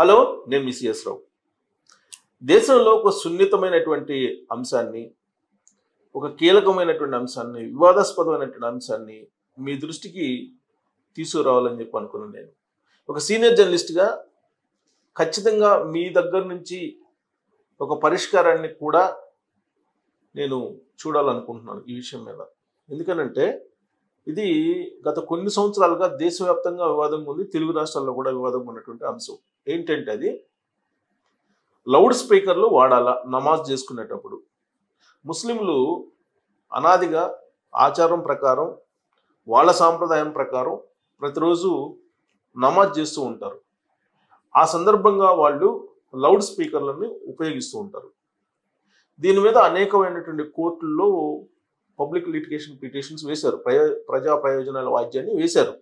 Hello, నేను మీ CS రావు. దేశంలో ఒక సున్నితమైనటువంటి అంశాన్ని, ఒక కీలకమైనటువంటి అంశాన్ని, వివాదాస్పదమైనటువంటి అంశాన్ని మీ దృష్టికి తీసుకురావాలని చెప్పి అనుకున్నాను. నేను ఒక సీనియర్ జర్నలిస్ట్గా ఖచ్చితంగా మీ దగ్గర నుంచి ఒక పరిష్కారాన్ని కూడా నేను చూడాలనుకుంటున్నాను ఈ విషయం మీద. ఎందుకనంటే ఇది గత కొన్ని సంవత్సరాలుగా దేశవ్యాప్తంగా వివాదంగా ఉంది, తెలుగు రాష్ట్రాల్లో కూడా వివాదంగా ఉన్నటువంటి అంశం. ఏంటంటే అది లౌడ్ స్పీకర్లు వాడాలా నమాజ్ చేసుకునేటప్పుడు. ముస్లింలు అనాదిగా ఆచారం ప్రకారం, వాళ్ళ సాంప్రదాయం ప్రకారం ప్రతిరోజు నమాజ్ చేస్తూ ఉంటారు. ఆ సందర్భంగా వాళ్ళు లౌడ్ స్పీకర్లను ఉపయోగిస్తూ ఉంటారు. దీని మీద అనేకమైనటువంటి కోర్టుల్లో పబ్లిక్ లిటిగేషన్ పిటిషన్స్ వేశారు, ప్రజా ప్రయోజనాల వాద్యాన్ని వేశారు.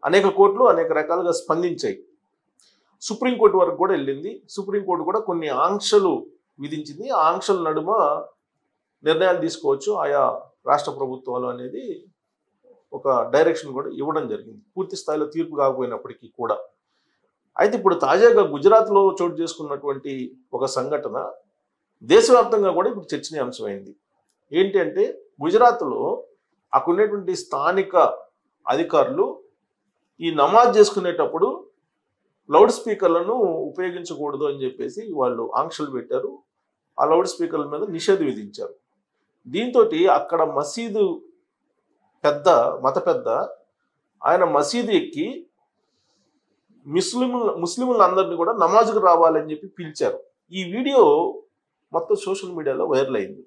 అనేక కోర్టులు అనేక రకాలుగా స్పందించాయి. సుప్రీంకోర్టు వరకు కూడా వెళ్ళింది. సుప్రీంకోర్టు కూడా కొన్ని ఆంక్షలు విధించింది. ఆ ఆంక్షల నడుమ నిర్ణయాలు తీసుకోవచ్చు ఆయా రాష్ట్ర ప్రభుత్వాలు అనేది ఒక డైరెక్షన్ కూడా ఇవ్వడం జరిగింది, పూర్తి స్థాయిలో తీర్పు కాకపోయినప్పటికీ కూడా. అయితే ఇప్పుడు తాజాగా గుజరాత్లో చోటు చేసుకున్నటువంటి ఒక సంఘటన దేశవ్యాప్తంగా కూడా ఇప్పుడు చర్చనీయాంశమైంది. ఏంటి అంటే గుజరాత్లో అక్కడ ఉన్నటువంటి స్థానిక అధికారులు ఈ నమాజ్ చేసుకునేటప్పుడు లౌడ్ స్పీకర్లను ఉపయోగించకూడదు అని చెప్పేసి వాళ్ళు ఆంక్షలు పెట్టారు. ఆ లౌడ్ స్పీకర్ల మీద నిషేధం విధించారు. దీంతో అక్కడ మసీదు మత పెద్ద ఆయన మసీదు ఎక్కి ముస్లింలందరినీ కూడా నమాజ్కు రావాలని చెప్పి పిలిచారు. ఈ వీడియో మొత్తం సోషల్ మీడియాలో వైరల్ అయింది.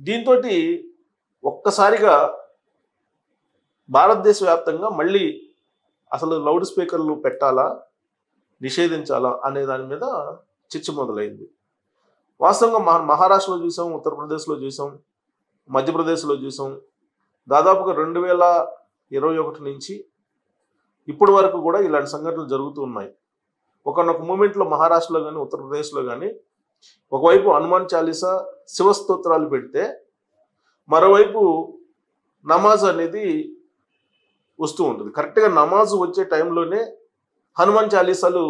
దీంతో ఒక్కసారిగా భారతదేశ వ్యాప్తంగా మళ్ళీ అసలు లౌడ్ స్పీకర్లు పెట్టాలా, నిషేధించాలా అనే దాని మీద చర్చ మొదలైంది. వాస్తవంగా మహారాష్ట్రలో చూసాం, ఉత్తరప్రదేశ్లో చూసాం, మధ్యప్రదేశ్లో చూసాం. దాదాపుగా 2021 నుంచి ఇప్పటి వరకు కూడా ఇలాంటి సంఘటనలు జరుగుతూ ఉన్నాయి. ఒకనొక మూమెంట్లో మహారాష్ట్రలో కానీ ఉత్తరప్రదేశ్లో కానీ ఒకవైపు హనుమాన్ చాలీసా, శివస్తోత్రాలు పెడితే మరోవైపు నమాజ్ అనేది వస్తూ ఉంటుంది. కరెక్ట్గా నమాజ్ వచ్చే టైంలోనే హనుమాన్ చాలీసాలు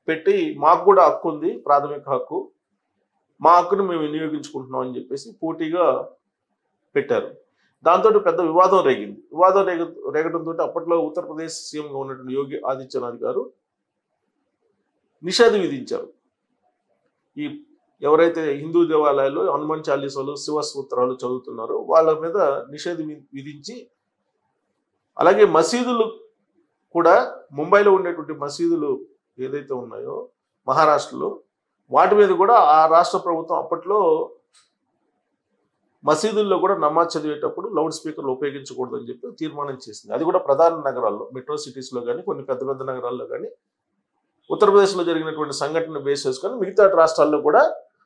పెట్టి మాకు కూడా హక్కు ఉంది, ప్రాథమిక హక్కు, మా హక్కును మేము వినియోగించుకుంటున్నాం అని చెప్పేసి పోటీగా పెట్టారు. దాంతో పెద్ద వివాదం రేగింది. రేగడంతో అప్పట్లో ఉత్తరప్రదేశ్ సీఎంగా ఉన్నటువంటి యోగి ఆదిత్యనాథ్ గారు నిషేధం విధించారు. ఈ ఎవరైతే హిందూ దేవాలయాల్లో హనుమాన్ చాలీసాలు, శివ సూత్రాలు చదువుతున్నారో వాళ్ళ మీద నిషేధం విధించి, అలాగే మసీదులు కూడా ముంబైలో ఉండేటువంటి మసీదులు ఏదైతే ఉన్నాయో మహారాష్ట్రలో వాటి మీద కూడా ఆ రాష్ట్ర ప్రభుత్వం అప్పట్లో మసీదుల్లో కూడా నమాజ్ చదివేటప్పుడు లౌడ్ స్పీకర్లు ఉపయోగించకూడదు అని చెప్పి తీర్మానం చేసింది. అది కూడా ప్రధాన నగరాల్లో, మెట్రో సిటీస్లో కానీ కొన్ని పెద్ద పెద్ద నగరాల్లో కానీ, ఉత్తరప్రదేశ్లో జరిగినటువంటి సంఘటన బేస్ చేసుకొని మిగతా రాష్ట్రాల్లో కూడా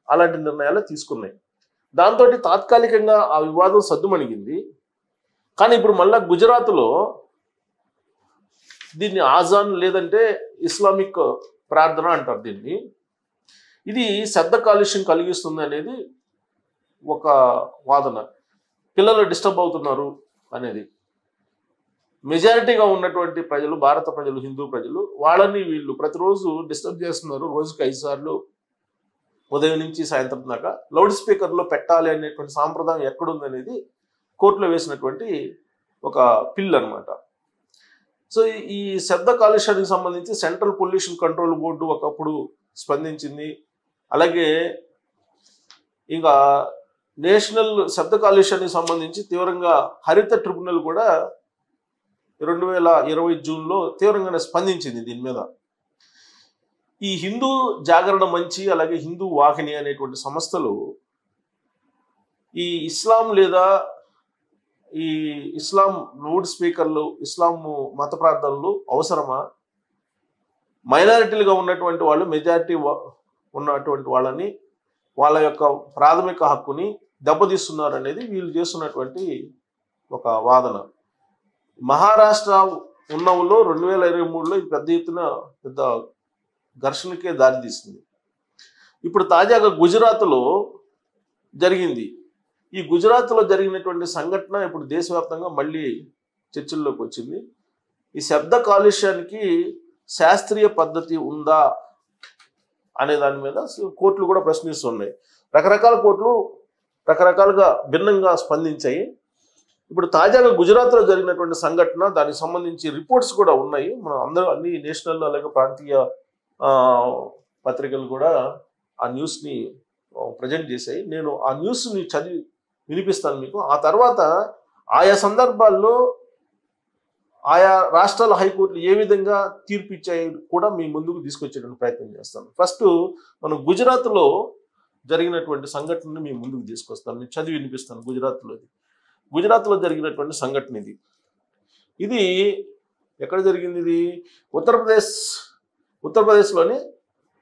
అలాంటి నిర్ణయాలు తీసుకున్నాయి. దాంతో తాత్కాలికంగా ఆ వివాదం సద్దుమణిగింది. కానీ ఇప్పుడు మళ్ళా గుజరాత్లో దీన్ని ఆజాన్ లేదంటే ఇస్లామిక్ ప్రార్థన అంటారు దీన్ని. ఇది శబ్ద కాలుష్యం కలిగిస్తుంది అనేది ఒక వాదన. పిల్లలు డిస్టర్బ్ అవుతున్నారు అనేది. మెజారిటీగా ఉన్నటువంటి ప్రజలు, భారత ప్రజలు, హిందూ ప్రజలు, వాళ్ళని వీళ్ళు ప్రతిరోజు డిస్టర్బ్ చేస్తున్నారు. రోజుకి 5 సార్లు ఉదయం నుంచి సాయంత్రం దాకా లౌడ్ స్పీకర్లో పెట్టాలి అనేటువంటి సాంప్రదాయం ఎక్కడుందనేది కోర్టులో వేసినటువంటి ఒక పిల్ అనమాట. సో ఈ శబ్ద కాలుష్యానికి సంబంధించి సెంట్రల్ పొల్యూషన్ కంట్రోల్ బోర్డు ఒకప్పుడు స్పందించింది. అలాగే ఇంకా నేషనల్ శబ్ద కాలుష్యానికి సంబంధించి తీవ్రంగా హరిత ట్రిబ్యునల్ కూడా 2020 జూన్లో తీవ్రంగానే స్పందించింది దీని మీద. ఈ హిందూ జాగరణ మంచి, అలాగే హిందూ వాహిని అనేటువంటి సంస్థలు ఈ ఇస్లాం లేదా ఈ ఇస్లాం లౌడ్ స్పీకర్లు, ఇస్లాం మత ప్రార్థనలు అవసరమా, మైనారిటీలుగా ఉన్నటువంటి వాళ్ళు మెజారిటీ ఉన్నటువంటి వాళ్ళని, వాళ్ళ యొక్క ప్రాథమిక హక్కుని దెబ్బతీస్తున్నారు అనేది వీళ్ళు చేస్తున్నటువంటి ఒక వాదన. మహారాష్ట్ర ఉన్నవులో 2023లో ఇది పెద్ద ఎత్తున పెద్ద ఘర్షణకే దారితీస్తుంది. ఇప్పుడు తాజాగా గుజరాత్లో జరిగింది. ఈ గుజరాత్లో జరిగినటువంటి సంఘటన ఇప్పుడు దేశవ్యాప్తంగా మళ్ళీ చర్చల్లోకి వచ్చింది. ఈ శబ్ద కాలుష్యానికి శాస్త్రీయ పద్ధతి ఉందా అనే దాని మీద కోర్టులు కూడా ప్రశ్నిస్తున్నాయి. రకరకాల కోర్టులు రకరకాలుగా భిన్నంగా స్పందించాయి. ఇప్పుడు తాజాగా గుజరాత్లో జరిగినటువంటి సంఘటన, దానికి సంబంధించి రిపోర్ట్స్ కూడా ఉన్నాయి. మనం అందరూ అన్ని నేషనల్ అలాగే ప్రాంతీయ పత్రికలు కూడా ఆ న్యూస్ని ప్రజెంట్ చేశాయి. నేను ఆ న్యూస్ని చదివి వినిపిస్తాను మీకు. ఆ తర్వాత ఆయా సందర్భాల్లో ఆయా రాష్ట్రాల హైకోర్టులు ఏ విధంగా తీర్పు ఇచ్చాయి కూడా మీ ముందుకు తీసుకొచ్చేటువంటి ప్రయత్నం చేస్తాను. ఫస్ట్ మనం గుజరాత్లో జరిగినటువంటి సంఘటనని మీ ముందుకు తీసుకొస్తాను. నేను చదివి వినిపిస్తాను. గుజరాత్లో జరిగినటువంటి సంఘటన ఇది ఎక్కడ జరిగింది? ఇది ఉత్తరప్రదేశ్లోని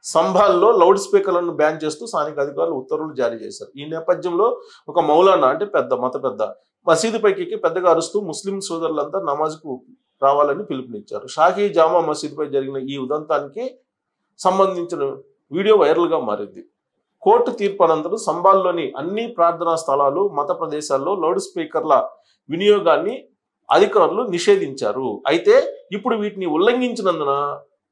సంభాల్లో లౌడ్ స్పీకర్లను బ్యాన్ చేస్తూ స్థానిక అధికారులు ఉత్తర్వులు జారీ చేశారు. ఈ నేపథ్యంలో ఒక మౌలానా అంటే పెద్ద మసీదు పైకి పెద్దగా అరుస్తూ ముస్లిం సోదరులంతా నమాజ్కు రావాలని పిలుపునిచ్చారు. షాహీ జామా మసీదుపై జరిగిన ఈ ఉదంతానికి సంబంధించిన వీడియో వైరల్గా మారింది. కోర్టు తీర్పు అనంతరం సంబాల్లోని అన్ని ప్రార్థనా స్థలాలు, మత ప్రదేశాల్లో లౌడ్ స్పీకర్ల వినియోగాన్ని అధికారులు నిషేధించారు. అయితే ఇప్పుడు వీటిని ఉల్లంఘించినందున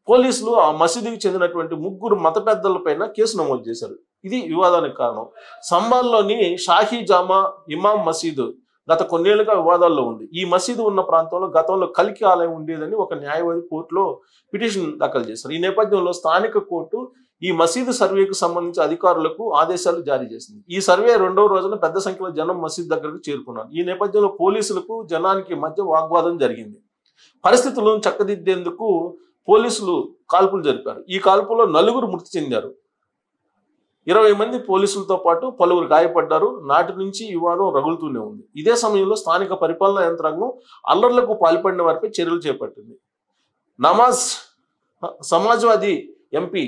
పోలీసులు ఆ మసీదుకి చెందినటువంటి 3 మత పెద్దలపైన కేసు నమోదు చేశారు. ఇది వివాదానికి కారణం. సంబాల్లోని షాహీ జామా ఇమాం మసీదు గత కొన్నేళ్లుగా వివాదాల్లో ఉంది. ఈ మసీదు ఉన్న ప్రాంతంలో గతంలో కల్కి ఆలయం ఉండేదని ఒక న్యాయవాది కోర్టులో పిటిషన్ దాఖలు చేశారు. ఈ నేపథ్యంలో స్థానిక కోర్టు ఈ మసీదు సర్వేకు సంబంధించి అధికారులకు ఆదేశాలు జారీ చేసింది. ఈ సర్వే 2వ రోజున పెద్ద సంఖ్యలో జనం మసీదు దగ్గరకు చేరుకున్నారు. ఈ నేపథ్యంలో పోలీసులకు జనానికి మధ్య వాగ్వాదం జరిగింది. పరిస్థితులను చక్కదిద్దేందుకు పోలీసులు కాల్పులు జరిపారు. ఈ కాల్పుల్లో 4 మృతి చెందారు. 20 మంది పోలీసులతో పాటు పలువురు గాయపడ్డారు. నాటి నుంచి వివాదం రగులుతూనే ఉంది. ఇదే సమయంలో స్థానిక పరిపాలనా యంత్రాంగం అల్లర్లకు పాల్పడిన వారిపై చర్యలు చేపట్టింది. సమాజ్వాదీ ఎంపీ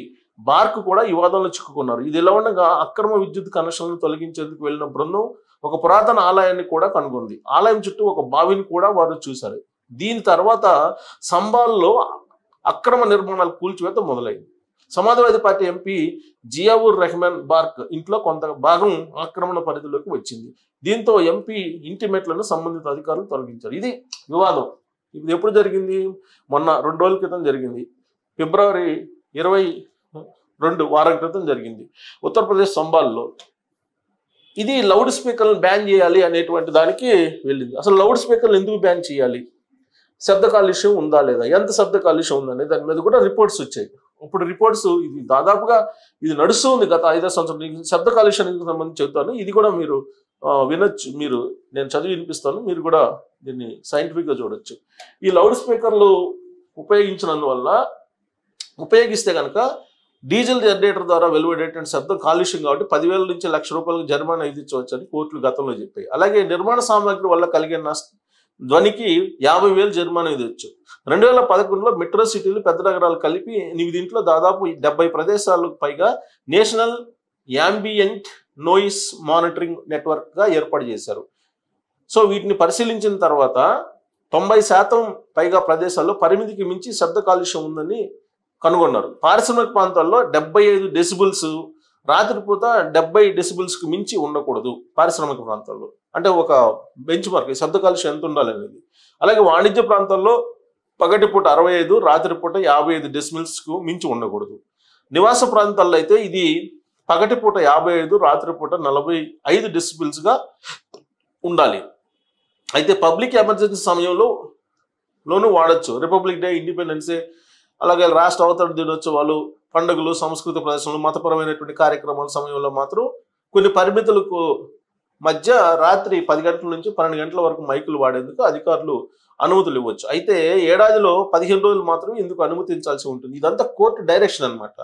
బార్క్ కూడా వివాదంలో చిక్కుకున్నారు. ఇది ఇలా ఉండగా అక్రమ విద్యుత్ కనెక్షన్లను తొలగించేందుకు వెళ్లిన బృందం ఒక పురాతన ఆలయాన్ని కూడా కనుగొంది. ఆలయం చుట్టూ ఒక బావిని కూడా వారు చూశారు. దీని తర్వాత సంబాల్లో అక్రమ నిర్మాణాలు కూల్చివేత మొదలైంది. సమాజ్వాదీ పార్టీ ఎంపీ జియావుర్ రెహమాన్ బార్క్ ఇంట్లో కొంత భాగం ఆక్రమణ పరిధిలోకి వచ్చింది. దీంతో ఎంపీ ఇంటి మెట్లను సంబంధిత అధికారులు తొలగించారు. ఇది వివాదం. ఇది ఎప్పుడు జరిగింది? మొన్న 2 రోజుల క్రితం జరిగింది. ఫిబ్రవరి 22 వారం క్రితం జరిగింది ఉత్తరప్రదేశ్ సంబాల్లో. ఇది లౌడ్ స్పీకర్లను బ్యాన్ చేయాలి అనేటువంటి దానికి వెళ్ళింది. అసలు లౌడ్ స్పీకర్లు ఎందుకు బ్యాన్ చేయాలి? శబ్ద కాలుష్యం ఉందా లేదా, ఎంత శబ్ద కాలుష్యం ఉందనే దాని మీద కూడా రిపోర్ట్స్ వచ్చాయి. ఇప్పుడు రిపోర్ట్స్ ఇది దాదాపుగా ఇది నడుస్తూ ఉంది గత 5 సంవత్సరాలు. శబ్ద కాలుష్యానికి సంబంధించి చెబుతాను. ఇది కూడా మీరు వినొచ్చు. నేను చదివి వినిపిస్తాను. మీరు కూడా దీన్ని సైంటిఫిక్గా చూడొచ్చు. ఈ లౌడ్ స్పీకర్లు ఉపయోగిస్తే కనుక డీజిల్ జనరేటర్ ద్వారా వెలువడేటువంటి శబ్దం కాలుష్యం కాబట్టి 10,000 నుంచి ₹1,00,000 జరిమానా విధించవచ్చు అని కోర్టులు గతంలో చెప్పాయి. అలాగే నిర్మాణ సామాగ్రి వల్ల కలిగే ధ్వనికి 50,000 జరిమానా విధించవచ్చు. 2011లో మెట్రో సిటీలు పెద్ద నగరాలు కలిపి 8 ఇంట్లో దాదాపు 70 ప్రదేశాలకు పైగా నేషనల్ యాంబియంట్ నోయిస్ మానిటరింగ్ నెట్వర్క్గా ఏర్పాటు చేశారు. సో వీటిని పరిశీలించిన తర్వాత 90% పైగా ప్రదేశాల్లో పరిమితికి మించి శబ్ద కాలుష్యం ఉందని కనుగొన్నారు. పారిశ్రామిక ప్రాంతాల్లో 75 డెసిబుల్స్, రాత్రిపూట 70 డెసిబుల్స్కి మించి ఉండకూడదు పారిశ్రామిక ప్రాంతాల్లో. అంటే ఒక బెంచ్ మార్క్ శబ్ద కాలుష్యం ఎంత ఉండాలి అనేది. అలాగే వాణిజ్య ప్రాంతాల్లో పగటిపూట 65, రాత్రిపూట 55 డెసిబుల్స్కు మించి ఉండకూడదు. నివాస ప్రాంతాల్లో అయితే ఇది పగటిపూట 55, రాత్రిపూట 45 డెసిబుల్స్గా ఉండాలి. అయితే పబ్లిక్ ఎమర్జెన్సీ సమయంలోనూ వాడచ్చు. రిపబ్లిక్ డే, ఇండిపెండెన్స్ డే, అలాగే రాష్ట్ర అవతరణ దినోత్సవాలు, పండుగలు, సంస్కృతి ప్రదర్శనలు, మతపరమైనటువంటి కార్యక్రమాల సమయంలో మాత్రం కొన్ని పరిమితులకు మధ్య రాత్రి 10 గంటల నుంచి 12 గంటల వరకు మైకులు వాడేందుకు అధికారులు అనుమతులు ఇవ్వచ్చు. అయితే ఏడాదిలో 15 రోజులు మాత్రమే ఇందుకు అనుమతించాల్సి ఉంటుంది. ఇదంతా కోర్టు డైరెక్షన్ అన్నమాట.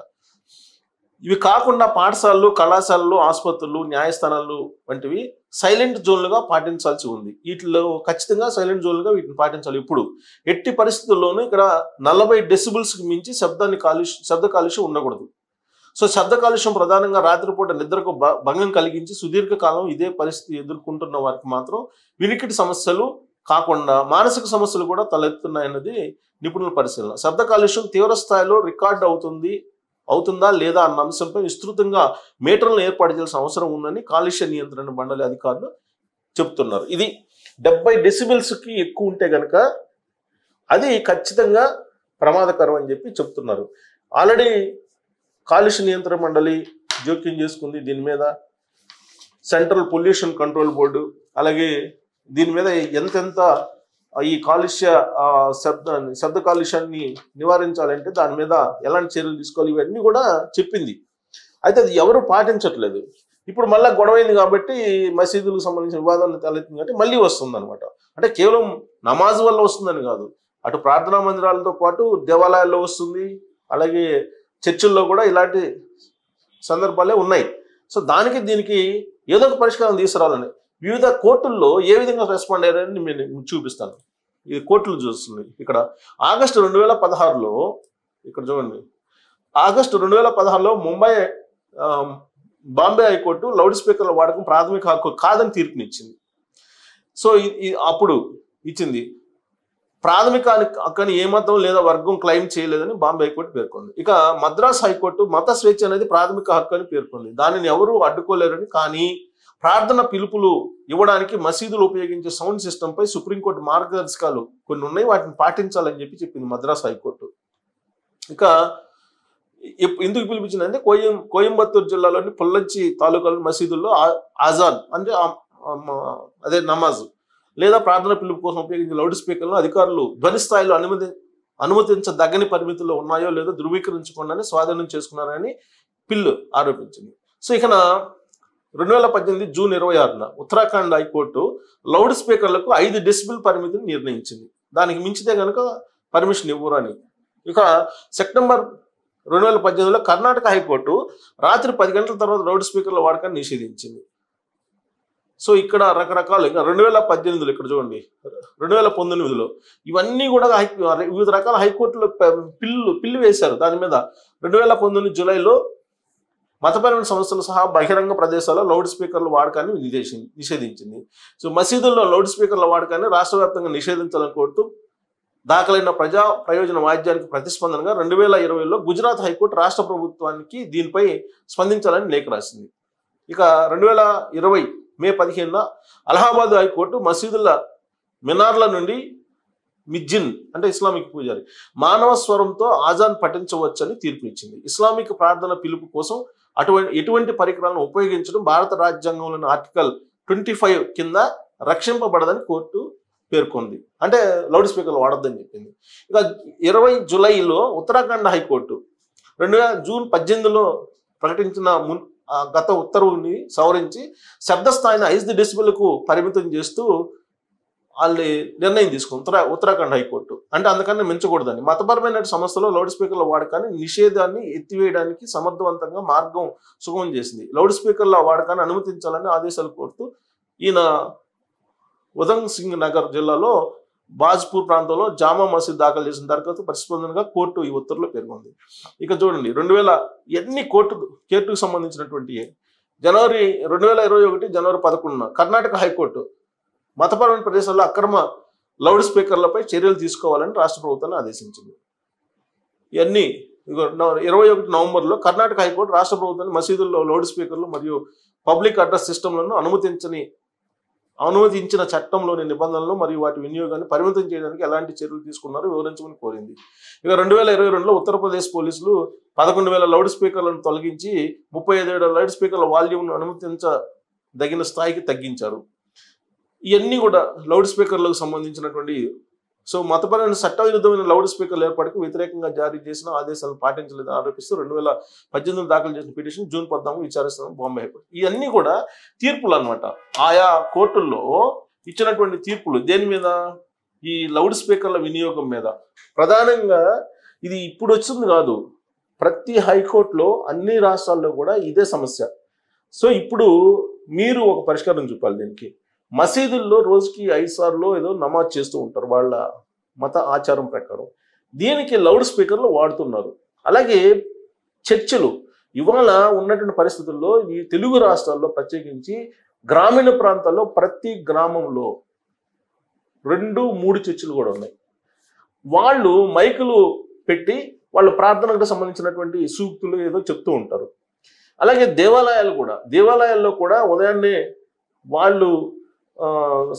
ఇవి కాకుండా పాఠశాలలు, కళాశాలలు, ఆసుపత్రులు, న్యాయస్థానాలు వంటివి సైలెంట్ జోన్లుగా పాటించాల్సి ఉంది. వీటిలో ఖచ్చితంగా సైలెంట్ జోన్లుగా వీటిని పాటించాలి. ఇప్పుడు ఎట్టి పరిస్థితుల్లోనూ ఇక్కడ 40 డెసిబుల్స్కి మించి శబ్ద కాలుష్యం ఉండకూడదు. సో శబ్ద కాలుష్యం ప్రధానంగా రాత్రిపూట నిద్రకు భంగం కలిగించి సుదీర్ఘకాలం ఇదే పరిస్థితి ఎదుర్కొంటున్న వారికి మాత్రం వినికిడి సమస్యలు కాకుండా మానసిక సమస్యలు కూడా తలెత్తున్నాయన్నది నిపుణుల పరిశీలన. శబ్ద కాలుష్యం తీవ్ర స్థాయిలో రికార్డ్ అవుతుందా లేదా అన్న అంశంపై విస్తృతంగా మీటర్లను ఏర్పాటు చేయాల్సిన అవసరం ఉందని కాలుష్య నియంత్రణ మండలి అధికారులు చెప్తున్నారు. ఇది 70 డెసిబెల్స్కి ఎక్కువ ఉంటే కనుక అది ఖచ్చితంగా ప్రమాదకరం అని చెప్పి చెప్తున్నారు. ఆల్రెడీ కాలుష్య నియంత్రణ మండలి జోక్యం చేసుకుంది దీని మీద. సెంట్రల్ పొల్యూషన్ కంట్రోల్ బోర్డు, అలాగే దీని మీద ఎంతెంత ఈ కాలుష్య శబ్ద కాలుష్యాన్ని నివారించాలంటే దాని మీద ఎలాంటి చర్యలు తీసుకోవాలి ఇవన్నీ కూడా చెప్పింది. అయితే అది ఎవరు పాటించట్లేదు. ఇప్పుడు మళ్ళీ గొడవైంది కాబట్టి మసీదులకు సంబంధించిన వివాదాలు తలెత్తింది కాబట్టి మళ్ళీ వస్తుంది అనమాట. అంటే కేవలం నమాజ్ వల్ల వస్తుందని కాదు, అటు ప్రార్థనా మందిరాలతో పాటు దేవాలయాల్లో వస్తుంది, అలాగే చర్చిల్లో కూడా ఇలాంటి సందర్భాలే ఉన్నాయి. సో దానికి దీనికి ఏదో ఒక పరిష్కారం తీసుకురావాలని వివిధ కోర్టుల్లో ఏ విధంగా రెస్పాండ్ అయ్యారని నేను చూపిస్తాను. ఇది కోర్టులు చూస్తుంది. ఇక్కడ ఆగస్టు 2016లో ఇక్కడ చూడండి, ఆగస్టు 2016లో బాంబే హైకోర్టు లౌడ్ స్పీకర్ల వాడకం ప్రాథమిక హక్కు కాదని తీర్పునిచ్చింది. సో అప్పుడు ఇచ్చింది. ప్రాథమిక హక్కుని ఏ మతం లేదా వర్గం క్లెయిమ్ చేయలేదని బాంబే హైకోర్టు పేర్కొంది. ఇక మద్రాస్ హైకోర్టు మత స్వేచ్ఛ అనేది ప్రాథమిక హక్కు అని పేర్కొంది. దానిని ఎవరూ అడ్డుకోలేరని, కానీ ప్రార్థన పిలుపులు ఇవ్వడానికి మసీదులు ఉపయోగించే సౌండ్ సిస్టంపై సుప్రీంకోర్టు మార్గదర్శకాలు కొన్ని ఉన్నాయి, వాటిని పాటించాలని చెప్పి చెప్పింది మద్రాస్ హైకోర్టు. ఇక ఎందుకు పిలిపించిందంటే కోయంబత్తూరు జిల్లాలోని పొల్లంచి తాలూకాలోని మసీదుల్లో ఆజాన్ అంటే అదే నమాజ్ లేదా ప్రార్థన పిలుపు కోసం ఉపయోగించే లౌడ్ స్పీకర్లను అధికారులు ధ్వని స్థాయిలో అనుమతించదగ్గని పరిమితుల్లో ఉన్నాయో లేదో ధృవీకరించకుండానే స్వాధీనం చేసుకున్నారని పిల్లు ఆరోపించింది. సో ఇక 2018 జూన్ 26న ఉత్తరాఖండ్ హైకోర్టు లౌడ్ స్పీకర్లకు 5 డెసిబెల్ పరిమితిని నిర్ణయించింది. దానికి మించితే కనుక పర్మిషన్ ఇవ్వరు అని. ఇక సెప్టెంబర్ 2018లో కర్ణాటక హైకోర్టు రాత్రి 10 గంటల తర్వాత లౌడ్ స్పీకర్ల వాడకాన్ని నిషేధించింది. సో ఇక్కడ రకరకాలు ఇంకా 2018లో ఇక్కడ చూడండి, 2019లో ఇవన్నీ కూడా వివిధ రకాల హైకోర్టులో పిల్లు వేశారు. దాని మీద 2019 జూలైలో మతపరమైన సంస్థలు సహా బహిరంగ ప్రదేశాల్లో లౌడ్ స్పీకర్ల వాడకాన్ని నిషేధించింది. సో మసీదుల్లో లౌడ్ స్పీకర్ల వాడకాన్ని రాష్ట్ర వ్యాప్తంగా నిషేధించాలని కోరుతూ దాఖలైన ప్రజా ప్రయోజన వాయిద్యానికి ప్రతిస్పందనగా 2020లో గుజరాత్ హైకోర్టు రాష్ట్ర ప్రభుత్వానికి దీనిపై స్పందించాలని లేఖ రాసింది. ఇక 2020 మే 15న అలహాబాద్ హైకోర్టు మసీదుల మినార్ల నుండి మిజ్జిన్ అంటే ఇస్లామిక్ పూజారి మానవ స్వరంతో ఆజాన్ పఠించవచ్చని తీర్పు ఇచ్చింది. ఇస్లామిక్ ప్రార్థన పిలుపు కోసం ఎటువంటి పరికరాలను ఉపయోగించడం భారత రాజ్యాంగంలోని ఆర్టికల్ 25 కింద రక్షింపబడదని కోర్టు పేర్కొంది. అంటే లౌడ్ స్పీకర్లు వాడొద్దని చెప్పింది. ఇక 20 జూలైలో ఉత్తరాఖండ్ హైకోర్టు జూన్ 18లో ప్రకటించిన గత ఉత్తర్వుని సవరించి శబ్ద స్థాయిని 5 డెసిబెల్కు పరిమితం చేస్తూ వాళ్ళు నిర్ణయం తీసుకుంది ఉత్తరాఖండ్ హైకోర్టు. అంటే అందుకని మించకూడదని. మతపరమైన సంస్థలో లౌడ్ స్పీకర్ల వాడకాన్ని నిషేధాన్ని ఎత్తివేయడానికి సమర్థవంతంగా మార్గం సుగమం చేసింది. లౌడ్ స్పీకర్ల వాడకాన్ని అనుమతించాలని ఆదేశాలు కోరుతూ ఈయన ఉధమ్ సింగ్ నగర్ జిల్లాలో బాజ్పూర్ ప్రాంతంలో జామా మసీద్ దాఖలు చేసిన దరఖాస్తు ప్రతిస్పందనగా కోర్టు ఈ ఉత్తర్వులో పేర్కొంది. ఇక చూడండి 2000 కోర్టుకు సంబంధించినటువంటి జనవరి 2021 జనవరి 11న కర్ణాటక హైకోర్టు మతపరమైన ప్రదేశాల్లో అక్రమ లౌడ్ స్పీకర్లపై చర్యలు తీసుకోవాలని రాష్ట్ర ప్రభుత్వాన్ని ఆదేశించింది. ఇవన్నీ 21 నవంబర్లో కర్ణాటక హైకోర్టు రాష్ట్ర ప్రభుత్వాన్ని మసీదుల్లో లౌడ్ స్పీకర్లు మరియు పబ్లిక్ అడ్రస్ సిస్టంలను అనుమతించిన చట్టంలోని నిబంధనలు మరియు వాటి వినియోగాన్ని పరిమితం చేయడానికి ఎలాంటి చర్యలు తీసుకున్నారో వివరించమని కోరింది. ఇక 2022లో ఉత్తరప్రదేశ్ పోలీసులు 11,000 లౌడ్ స్పీకర్లను తొలగించి 35 లౌడ్ స్పీకర్ల వాల్యూమ్ను అనుమతించదగిన స్థాయికి తగ్గించారు. ఇవన్నీ కూడా లౌడ్ స్పీకర్లకు సంబంధించినటువంటి. సో మతపరమైన చట్టవిరుద్ధమైన లౌడ్ స్పీకర్ల ఏర్పాటుకు వ్యతిరేకంగా జారీ చేసిన ఆదేశాలను పాటించలేదని ఆరోపిస్తూ 2018 దాఖలు చేసిన పిటిషన్ జూన్ 14 విచారిస్తున్న బాంబే హైకోర్టు. ఇవన్నీ కూడా తీర్పులు అనమాట. ఆయా కోర్టుల్లో ఇచ్చినటువంటి తీర్పులు దేని మీద? ఈ లౌడ్ స్పీకర్ల వినియోగం మీద. ప్రధానంగా ఇది ఇప్పుడు వచ్చింది కాదు, ప్రతి హైకోర్టులో అన్ని రాష్ట్రాల్లో కూడా ఇదే సమస్య. సో ఇప్పుడు మీరు ఒక పరిష్కారం చూపాలి దీనికి. మసీదుల్లో రోజుకి 5 సార్లు ఏదో నమాజ్ చేస్తూ ఉంటారు వాళ్ళ మత ఆచారం ప్రకారం. దీనికి లౌడ్ స్పీకర్లు వాడుతున్నారు. అలాగే చర్చిలు ఇవాళ ఉన్నటువంటి పరిస్థితుల్లో ఈ తెలుగు రాష్ట్రాల్లో ప్రత్యేకించి గ్రామీణ ప్రాంతాల్లో ప్రతి గ్రామంలో 2-3 చర్చిలు కూడా ఉన్నాయి. వాళ్ళు మైకులు పెట్టి వాళ్ళు ప్రార్థనకు సంబంధించినటువంటి సూక్తులు ఏదో చెప్తూ ఉంటారు. అలాగే దేవాలయాల్లో కూడా ఉదయాన్నే వాళ్ళు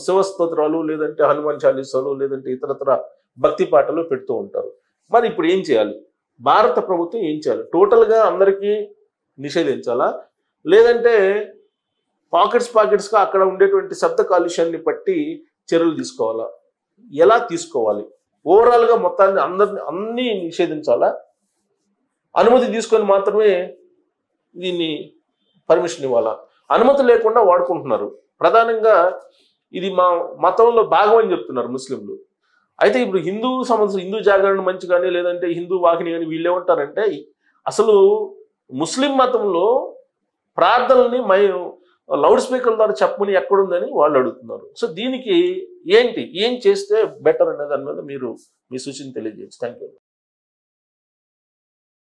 శివస్తోత్రాలు లేదంటే హనుమాన్ చాలీసాలు లేదంటే ఇతరత్ర భక్తి పాటలు పెడుతూ ఉంటారు. మరి ఇప్పుడు ఏం చేయాలి? భారత ప్రభుత్వం ఏం చేయాలి? టోటల్గా అందరికీ నిషేధించాలా, లేదంటే పాకెట్స్గా అక్కడ ఉండేటువంటి శబ్ద కాలుష్యాన్ని బట్టి చర్యలు తీసుకోవాలా? ఎలా తీసుకోవాలి? ఓవరాల్గా మొత్తాన్ని అన్నీ నిషేధించాలా? అనుమతి తీసుకొని మాత్రమే దీన్ని పర్మిషన్ ఇవ్వాలా? అనుమతి లేకుండా వాడుకుంటున్నారు. ప్రధానంగా ఇది మా మతంలో భాగం అని చెప్తున్నారు ముస్లింలు. అయితే ఇప్పుడు హిందూ జాగరణ మంచి కానీ, లేదంటే హిందూ వాహిని కానీ వీళ్ళు ఏమంటారంటే, అసలు ముస్లిం మతంలో ప్రార్థనల్ని లౌడ్ స్పీకర్ ద్వారా చెప్పమని ఎక్కడుందని వాళ్ళు అడుగుతున్నారు. సో దీనికి ఏం చేస్తే బెటర్ అనే దాని మీద మీరు మీ సూచన తెలియజేయచ్చు. Thank you.